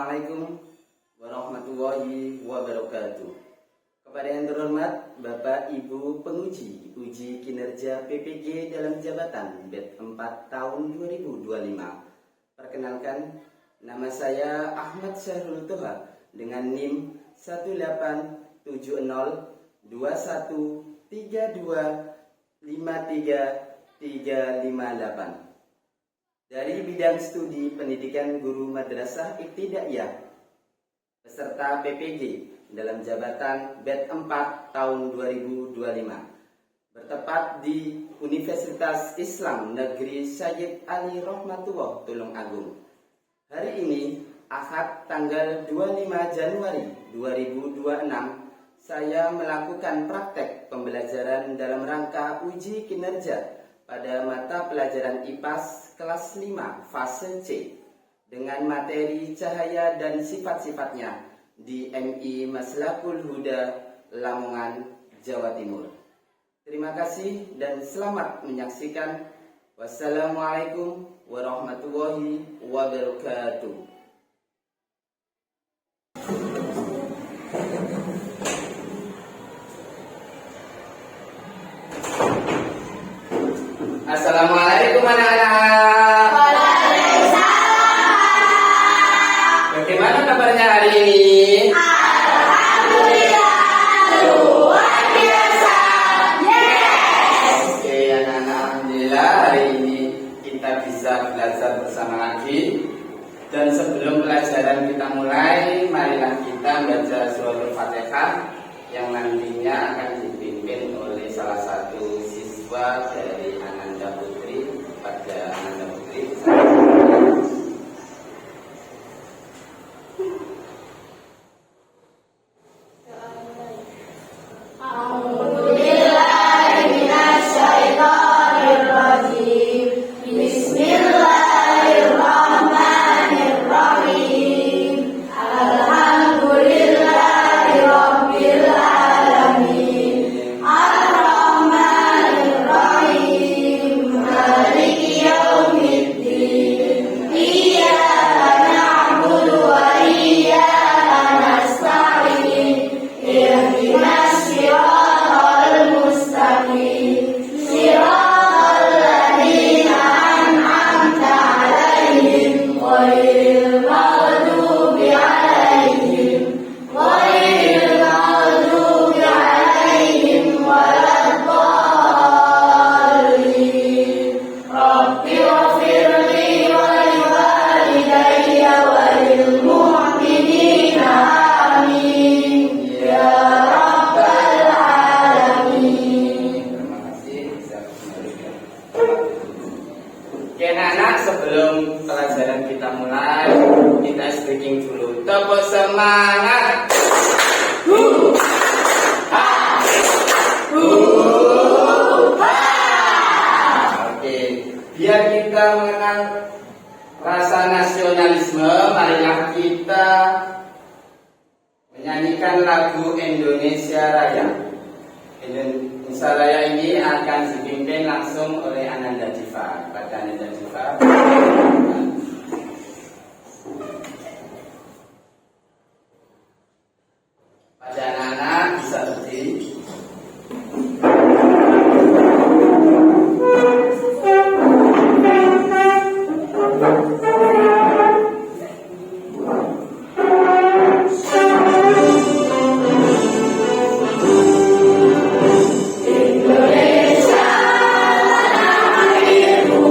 Assalamualaikum warahmatullahi wabarakatuh. Kepada yang terhormat Bapak Ibu penguji uji kinerja PPG dalam jabatan BED 4 tahun 2025. Perkenalkan, nama saya Ahmad Syahrul Toha dengan NIM 1870731325338 dari bidang studi pendidikan guru madrasah ibtidaiyah peserta PPG dalam jabatan BED 4 tahun 2025 bertempat di Universitas Islam Negeri Syed Ali Rahmatullah Tulungagung. Hari ini Ahad tanggal 25 Januari 2026 saya melakukan praktek pembelajaran dalam rangka uji kinerja pada mata pelajaran IPAS kelas 5 fase C dengan materi cahaya dan sifat-sifatnya di MI Maslakul Huda, Lamongan, Jawa Timur. Terima kasih dan selamat menyaksikan. Wassalamualaikum warahmatullahi wabarakatuh. Assalamualaikum anak-anak. Waalaikumsalam. Bagaimana kabarnya hari ini? Alhamdulillah, luar biasa. Yes. Oke anak-anak, alhamdulillah hari ini kita bisa belajar bersama lagi. Dan sebelum pelajaran kita mulai, marilah kita baca surah Al-Fatihah yang nantinya akan dipimpin oleh salah satu siswa dari Ananda Putri pada Ananda Putri. Sebelum pelajaran kita mulai, kita speaking dulu. Tepuk semangat. Oke, biar kita mengenal rasa nasionalisme, marilah kita menyanyikan lagu Indonesia Raya. Indonesia Raya ini akan dipimpin langsung oleh Ananda Diva. Pada Ananda Diva. Pada anak-anak bisa berdiri. Indonesia tanah airku.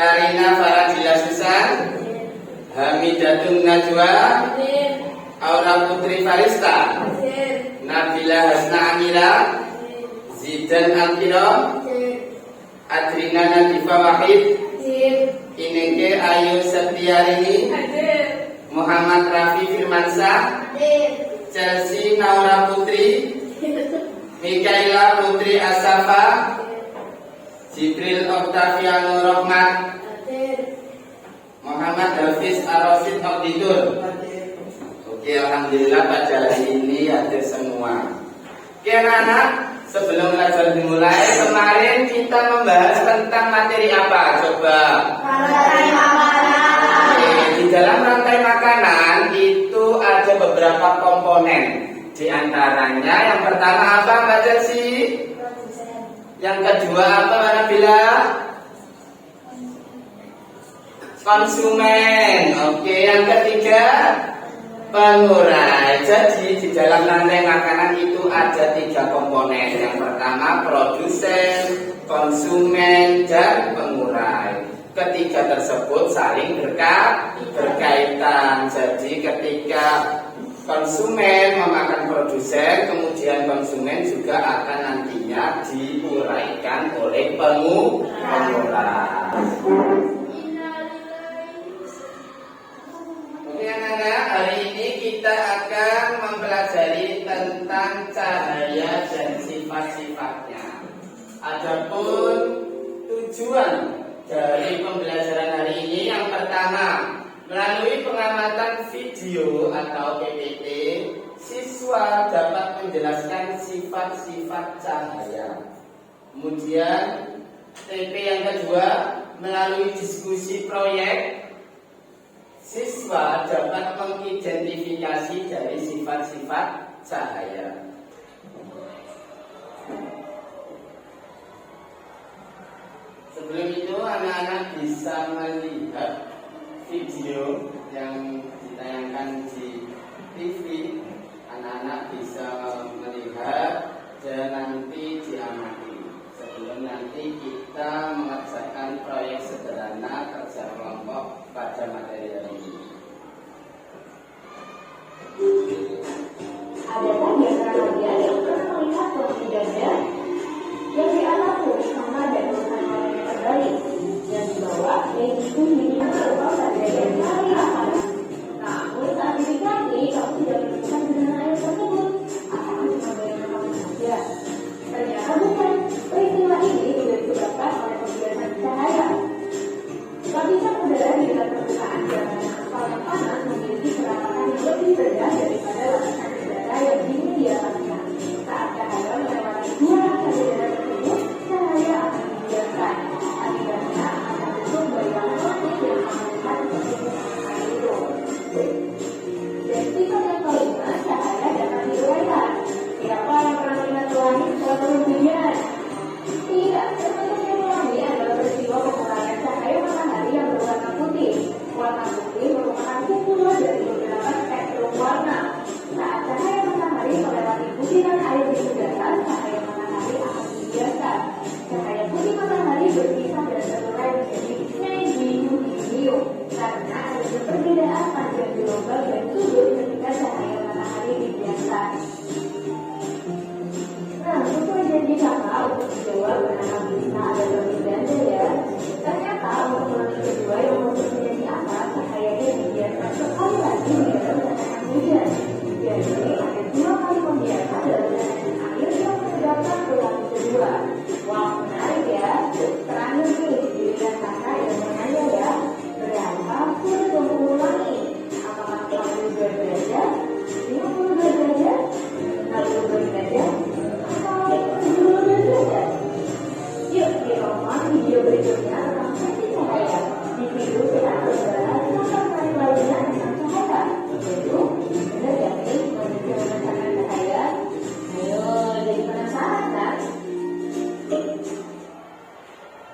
Karina Faradila Susan, Hamidatun Najwa, Aura Putri Farista, Nabila Hasna Amira, Zidan Alkiro, Adrina Nadifa Wahid, Ineke Ayu Setiarini, Muhammad Rafi Firmansyah, Chelsea Naura Putri, Mikaela Putri Asafa, Jibril Oktaviano Rohmat, Muhammad Hafiz Ar-Rasyid Abdidul. Oke, alhamdulillah pada hari ini hadir semua. Oke anak-anak, sebelum belajar dimulai, kemarin kita membahas tentang materi apa? Coba. Rantai makanan. Oke, di dalam rantai makanan itu ada beberapa komponen. Di antaranya yang pertama apa Mbak Chelsea? Yang kedua apa Mbak Nabila? Konsumen. Oke, yang ketiga pengurai. Jadi di dalam rantai makanan itu ada 3 komponen. Yang pertama produsen, konsumen, dan pengurai. Ketiga tersebut saling berkaitan. Jadi ketika konsumen memakan produsen, kemudian konsumen juga akan nantinya diuraikan oleh pengurai. Oke anak-anak, hari ini kita akan mempelajari tentang cahaya dan sifat-sifatnya. Adapun tujuan dari pembelajaran hari ini yang pertama, melalui pengamatan video atau PPT, siswa dapat menjelaskan sifat-sifat cahaya. Kemudian TP yang kedua, melalui diskusi proyek, siswa dapat mengidentifikasi dari sifat-sifat cahaya. Sebelum itu anak-anak bisa melihat video yang ditayangkan di TV. Anak-anak bisa melihat dan nanti diamati sebelum nanti kita mengerjakan proyek sederhana kerja kelompok pada materi hari ini. Adakah di antara kalian yang pernah melihat topi gajah yang di atas putih sama dan tulisan warnanya terbalik, yang di bawah yaitu minimal berupa gajah yang lari aman. Namun saat didekati, kamu tidak menemukan dengan air tersebut. Apakah cuma bayangan kamu saja? Ternyata bukan. Peristiwa ini juga disebabkan oleh pembiasan cahaya. Lapisan udara di dekat permukaan jalanan aspal yang panas memiliki kerapatan yang lebih rendah daripada lapisan udara yang dingin di atasnya. Saat cahaya melewati 2 lapisan udara tersebut, cahaya akan dibiarkan. Akibatnya akan terbentuk bayangan optik yang akan melihat seperti bunga air itu. Dan sifat yang kelima, cahaya dapat diuraikan. Siapa yang pernah melihat pelangi setelah turun hujan? Tidak, terbentuknya pelangi adalah peristiwa penguraian cahaya matahari yang berwarna putih. Warna putih merupakan kumpulan dari beberapa spektrum warna. Saat cahaya matahari melewati butiran air di udara, cahaya matahari akan dibiarkan. Cahaya putih matahari berpisah dan terurai menjadi medium karena ada perbedaan panjang gelombang dan sudut ketika cahaya matahari dibiarkan. Nah, sesuai janji kakak untuk menjawab anak bisa ada perbedaan ya. Ternyata untuk pelangi kedua yang masuk menjadi apa, cahayanya dibiarkan sekali lagi di dalam tatanan hujan. Jadi ada 2 kali pembiarkan dalam tatanan air yang menyebabkan pelangi kedua. Wah, menarik ya. Terakhir nih, dilihat kakak yang menanya ya, berapa kulit pelangi? Apakah pelangi berbeda? 50 berbeda? 60 berbeda? Yuk, ditonton video berikutnya tentang sesi cahaya. Di video kita akan membahas tentang sesi lainnya tentang cahaya, yaitu benar gak nih manusia merasakan cahaya? Ayo, jadi penasaran kan?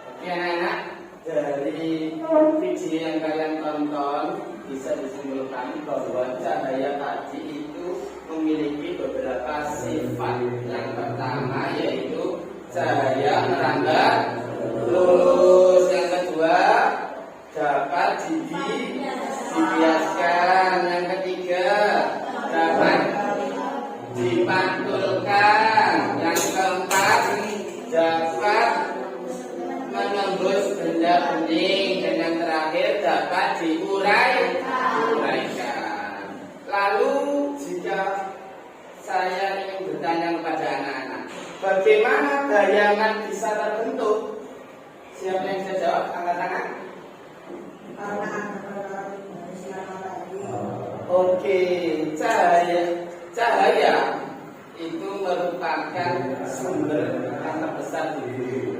Oke anak-anak, dari video yang kalian tonton bisa disimpulkan bahwa cahaya tadi itu memiliki beberapa sifat. Yang pertama yaitu cahaya merambat lurus. Yang kedua dibiaskan. Yang ketiga, dapat dipantulkan. Yang keempat, dapat menembus benda bening. Dan yang terakhir, dapat diuraikan. Lalu jika saya ingin bertanya kepada anak-anak, bagaimana bayangan bisa terbentuk? Siapa yang bisa jawab? Angkat tangan. Oke, cahaya itu merupakan sumber yang terbesar di bumi,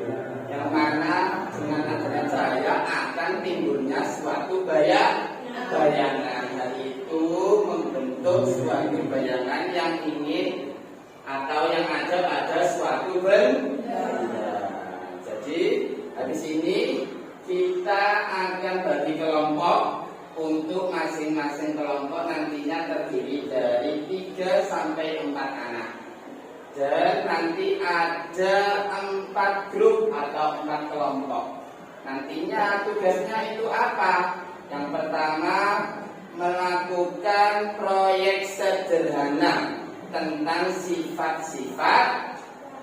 yang mana dengan adanya cahaya akan timbulnya suatu bayangan. Hal itu membentuk suatu bayangan yang ingin atau yang ada pada suatu benda. Jadi habis ini kita akan bagi kelompok. Untuk masing-masing kelompok nantinya terdiri dari 3 sampai 4 anak. Dan nanti ada 4 grup atau 4 kelompok. Nantinya tugasnya itu apa? Yang pertama, melakukan proyek sederhana tentang sifat-sifat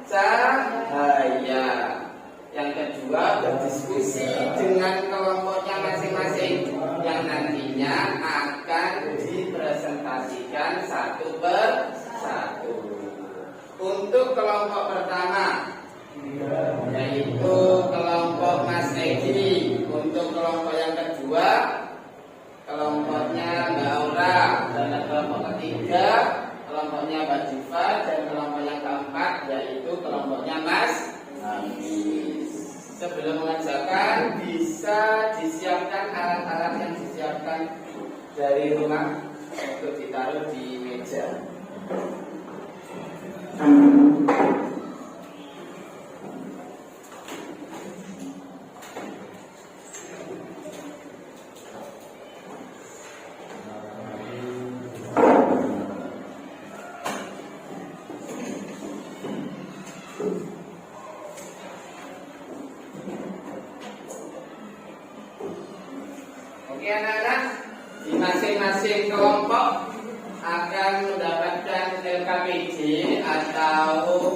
cahaya. Yang kedua, berdiskusi dengan kelompoknya masing-masing yang nantinya akan dipresentasikan satu per satu. Untuk kelompok pertama, yaitu kelompok Mas Egi. Untuk kelompok yang kedua, kelompoknya Mbak Aura. Dan kelompok ketiga, kelompoknya Mbak Diva. Dan kelompok yang keempat, yaitu kelompoknya Mas Hamis. Sebelum mengerjakan, bisa disiapkan alat-alat yang disiapkan dari rumah untuk ditaruh di meja. Oke anak-anak, di masing-masing kelompok akan mendapatkan LKPJ atau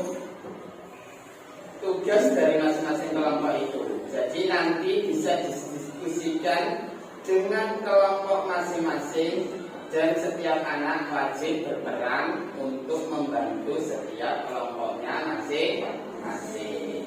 tugas dari masing-masing kelompok itu. Jadi nanti bisa didiskusikan dengan kelompok masing-masing dan setiap anak wajib berperan untuk membantu setiap kelompoknya masing-masing.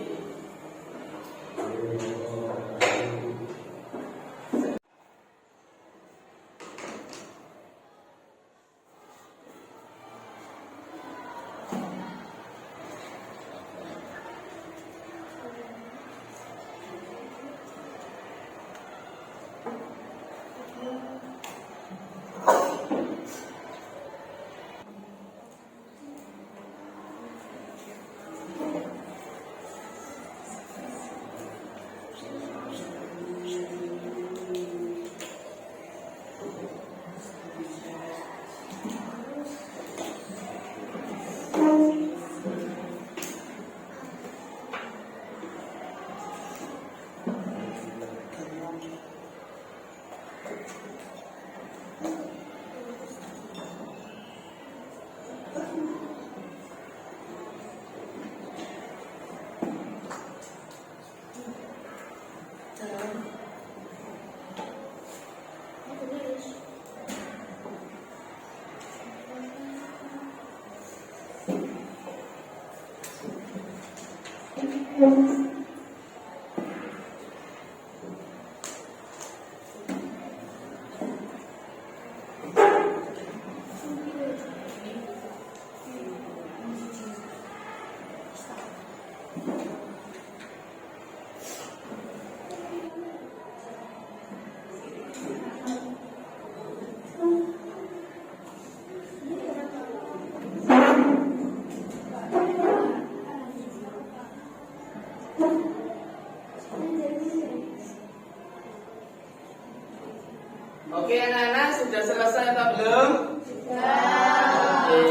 Oke anak-anak, sudah selesai atau belum? Sudah. Oke,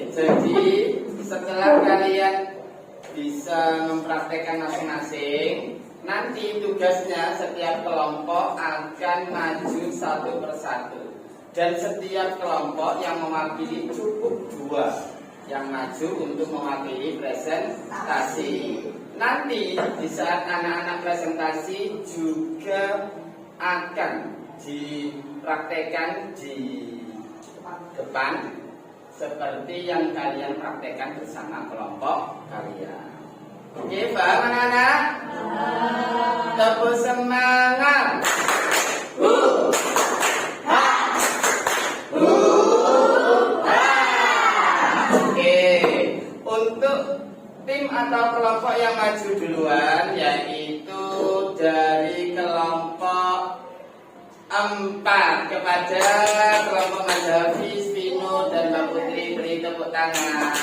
jadi setelah kalian bisa bisa mempraktekkan masing-masing. Nanti tugasnya setiap kelompok akan maju satu persatu, dan setiap kelompok yang mewakili cukup 2 yang maju untuk mewakili presentasi. Nanti di saat anak-anak presentasi juga akan dipraktekkan di depan seperti yang kalian praktekkan bersama kelompok kalian. Oke, paham anak-anak? Tepuk semangat. Oke, untuk tim atau kelompok yang maju duluan yaitu dari kelompok 4 kepada kelompok Mas Hafiz, Vino, dan Mbak Putri, beri tepuk tangan.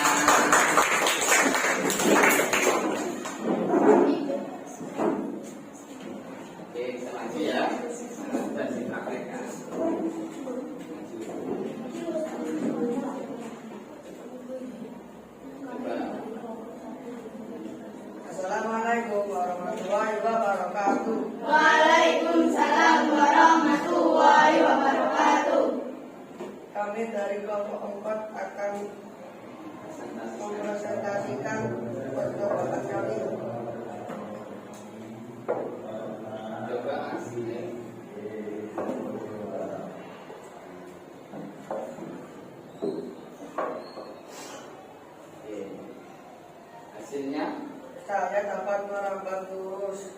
Oke, bisa maju ya. Dan dipraktekkan. Assalamualaikum warahmatullahi wabarakatuh. Waalaikumsalam warahmatullahi wabarakatuh. Kami dari kelompok 4 akan mempresentasikan percobaan kami. Coba Mas. Oke. Hasilnya Saya dapat merambat lurus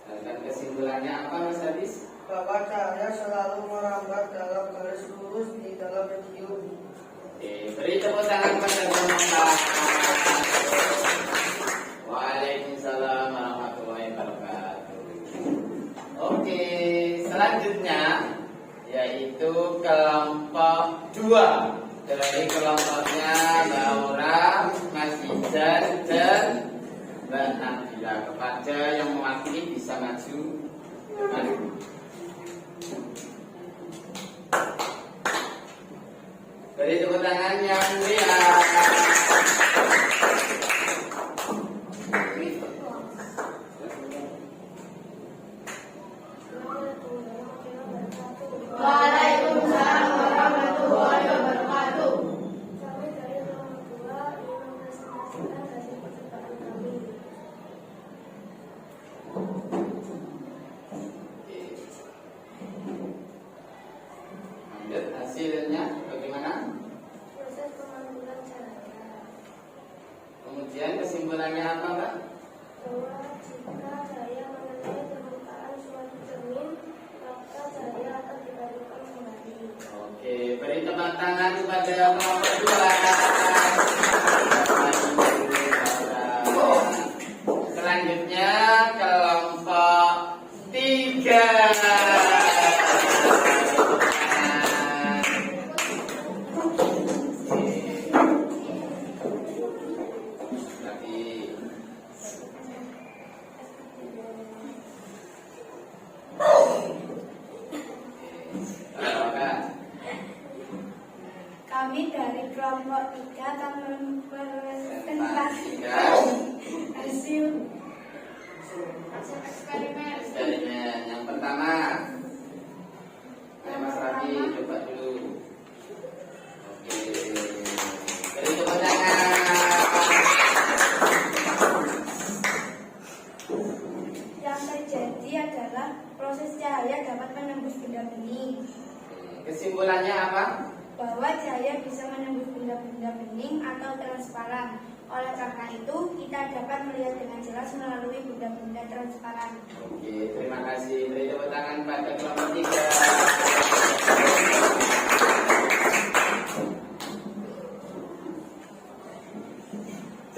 dan kesimpulannya apa Mas Hafiz? bahwa saya selalu merambat dalam garis lurus di dalam medium. Oke, beri tepuk tangan kepada teman-teman. Waalaikumsalam warahmatullahi wabarakatuh. Oke, selanjutnya yaitu kelompok 2 dari kelompoknya Laura, Mas Izan, dan Mbak Nabila. Kepada yang mewakili bisa maju depan. Beri tepuk tangan yang meriah. Waalaikumsalam warahmatullahi wabarakatuh. Kami dari kelompok 2 ingin mempresentasikan hasil percobaan kami. Ambil hasilnya bagaimana? Proses pemandulan cahaya. Kemudian kesimpulannya apa, Mbak? Bahwa jika cahaya mengenai permukaan suatu cermin, maka cahaya akan dibalikan kembali. Oke, beri tepuk tangan kepada kelompok 2. Selanjutnya kelompok 3. Kami dari kelompok 3 akan mempresentasikan hasil eksperimen. Eksperimen yang pertama, Mas Rafi coba dulu. Oke, beri tepuk tangan. Yang terjadi adalah proses cahaya dapat menembus benda bening. Kesimpulannya apa? Bahwa cahaya bisa menembus benda-benda bening atau transparan. Oleh karena itu, kita dapat melihat dengan jelas melalui benda-benda transparan. Oke, terima kasih. Beri tepuk tangan pada kelompok 3.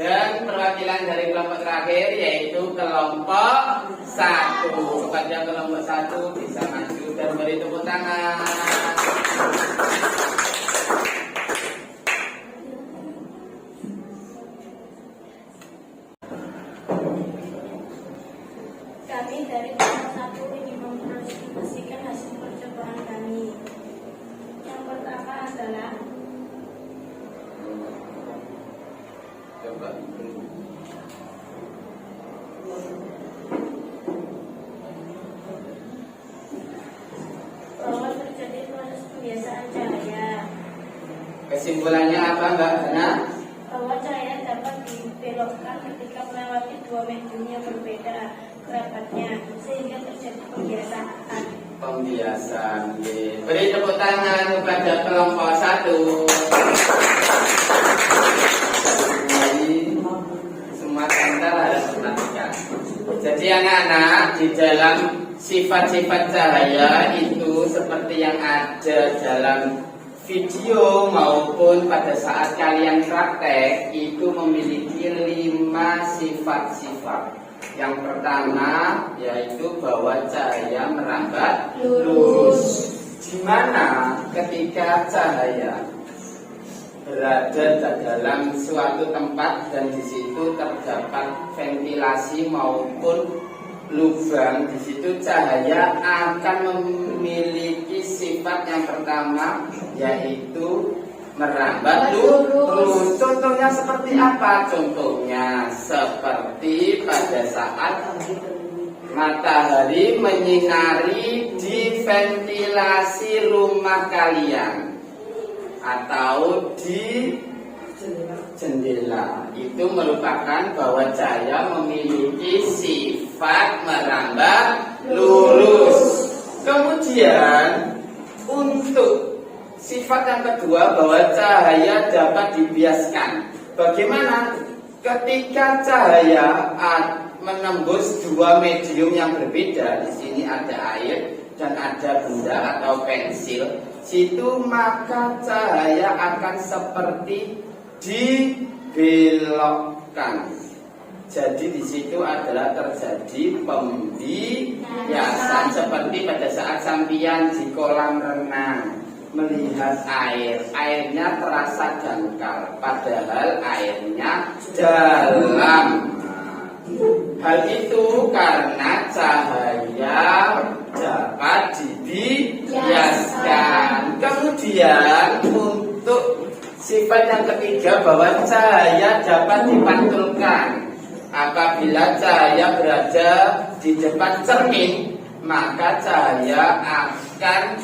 Dan perwakilan dari kelompok terakhir yaitu kelompok 1. Kepada kelompok 1 bisa maju dan beri tepuk tangan. Kami dari kelompok 1 ingin mempresentasikan hasil percobaan kami. Yang pertama adalah Coba Bapak Ibu. Bahwa terjadi proses pembiasaan cahaya. Kesimpulannya apa Mbak Hana? Bahwa cahaya dapat dibelokkan ketika melewati dua medium yang berbeda kerapatnya, sehingga terjadi pembiasaan. Pembiasaan. Oke. Beri tepuk tangan kepada kelompok 1. Semua sebentar harus perhatikan. Jadi anak-anak, di dalam sifat-sifat cahaya itu seperti yang ada dalam video maupun pada saat kalian praktek itu memiliki 5 sifat-sifat. Yang pertama yaitu bahwa cahaya merambat lurus. Di mana ketika cahaya berada dalam suatu tempat dan di situ terdapat ventilasi maupun lubang, di situ cahaya akan memiliki sifat yang pertama yaitu merambat lurus. Contohnya seperti apa? Contohnya seperti pada saat matahari menyinari di ventilasi rumah kalian atau di jendela. Itu merupakan bahwa cahaya memiliki sifat merambat lurus. Kemudian untuk sifat yang kedua bahwa cahaya dapat dibiaskan. Bagaimana? Ketika cahaya menembus dua medium yang berbeda, di sini ada air dan ada benda atau pensil, situ maka cahaya akan seperti dibelokkan. Jadi di situ adalah terjadi pembiasan seperti pada saat sampian di kolam renang melihat air, airnya terasa dangkal, padahal airnya dalam. Hal itu karena cahaya dapat dibiaskan. Kemudian untuk sifat yang ketiga bahwa cahaya dapat dipantulkan. Apabila cahaya berada di depan cermin, maka cahaya akan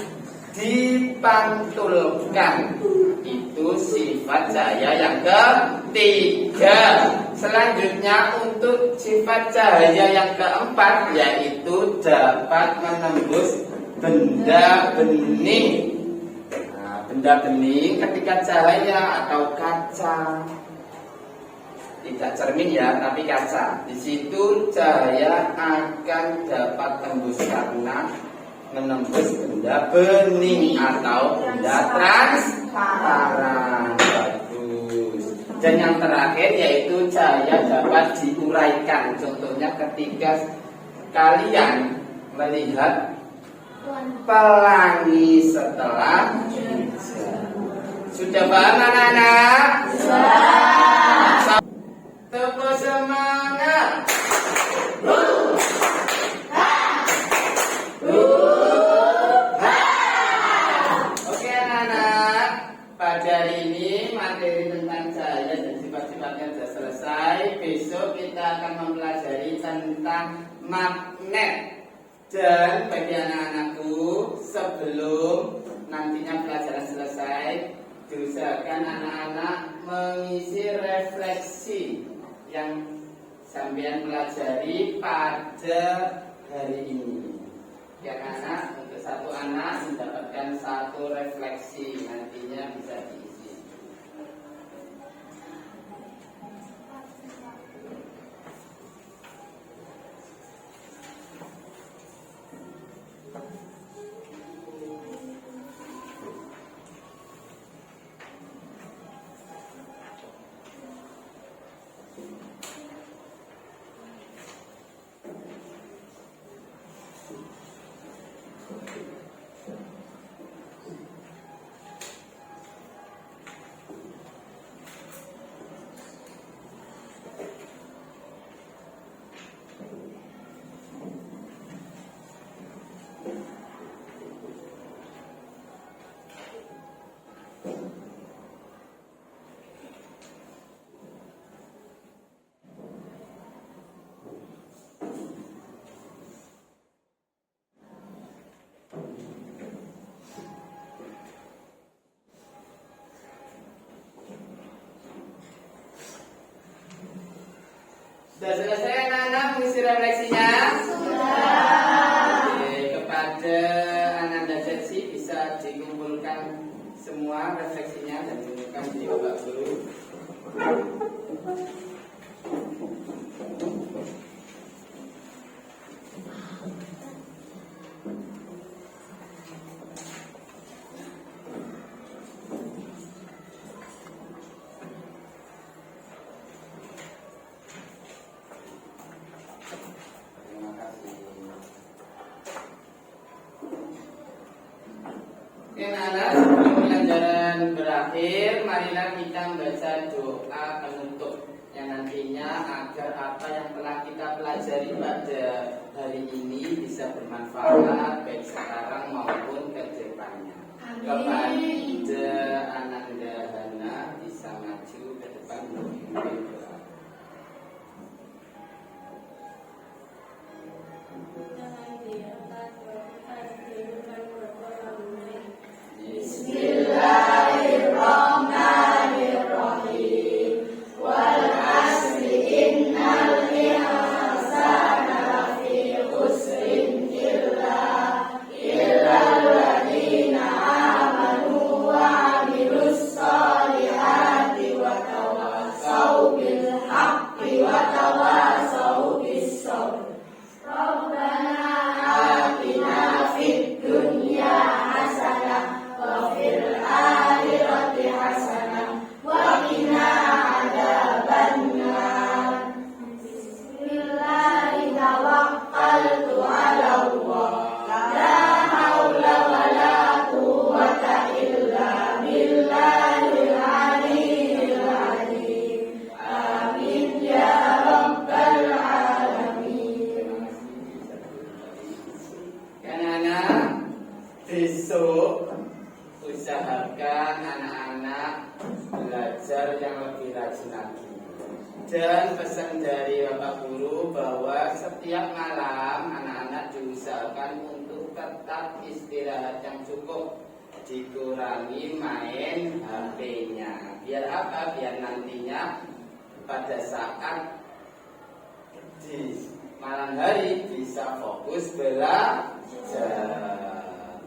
dipantulkan. Itu sifat cahaya yang ketiga. Selanjutnya untuk sifat cahaya yang keempat yaitu dapat menembus benda bening. Nah, benda bening ketika cahaya atau kaca, tidak cermin ya, tapi kaca. Di situ cahaya akan dapat tembus karena menembus benda bening atau benda transparan. Bagus. Dan yang terakhir yaitu cahaya dapat diuraikan. Contohnya ketika kalian melihat pelangi setelah hujan. Sudah paham anak-anak? Tepuk semangat. Oke anak-anak, pada hari ini materi tentang cahaya dan sifat-sifatnya sudah selesai. Besok kita akan mempelajari tentang magnet. Dan bagi anak-anakku, sebelum nantinya pelajaran selesai, diusahakan anak-anak mengisi refleksi yang sampean pelajari pada hari ini. Ya anak, untuk satu anak mendapatkan satu refleksi, nantinya bisa diisi. Sudah selesai anak-anak mengisi refleksinya? Sudah. Oke, kepada anak-anak seksi bisa dikumpulkan semua refleksinya dan dikumpulkan di Bapak Guru. Terima kasih. Oke, anak-anak, sebelum pelajaran berakhir, marilah kita membaca doa penutup yang nantinya agar apa yang telah kita pelajari pada hari ini bisa bermanfaat baik sekarang maupun ke depannya. Amin. Kepada Ananda Hana bisa maju ke depan memimpin doa. Bismillahirrahmanirrahim. Wal asri innal insana lafi khusrin illa alladziina aamanu wa 'amilus shalihati wa tawassaw bil haqqi wa tawassaw bis sabr. Rabbana atina fid dunya hasanah wa fil akhirati hasanah wa qina adzabannar. Bismillahi tawakkaltu 'ala Allah. La haula wa la quwwata illa billahil aliyyil azim. Amin ya rabbal alamin. Anak-anak, besok usahakan anak-anak belajar yang lebih rajin lagi. Dan pesan dari Bapak Guru bahwa setiap malam anak-anak diusahakan untuk tetap istirahat yang cukup, dikurangi main HP-nya. Biar apa? Biar nantinya pada saat di malam hari bisa fokus belajar.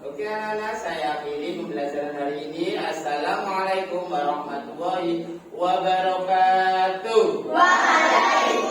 Oke anak-anak, saya akhiri pembelajaran hari ini. Assalamualaikum warahmatullahi wabarakatuh. Waalaikumsalam.